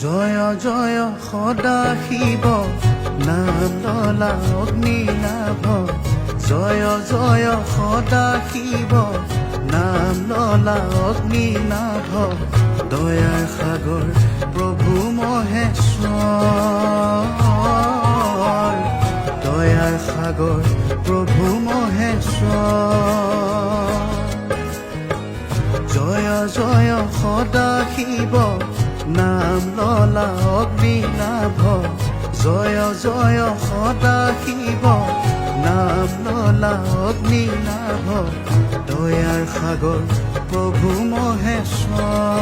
জয় জয় সদা শিৱ নাম ললা অগ্নিনাভ জয় জয় সদা শিৱ নাম ললা অগ্নিনাভ দয়াৰ সাগৰ প্ৰভু মহেশ্বৰ দয়াৰ সাগৰ প্ৰভু মহেশ্বৰ জয় জয় সদা শিৱ নাম ললা অগ্নিনাভ জয় জয় সদা শিৱ নাম ললা অগ্নিনাভ দয়াৰ সাগৰ প্ৰভু মহেশ্বৰ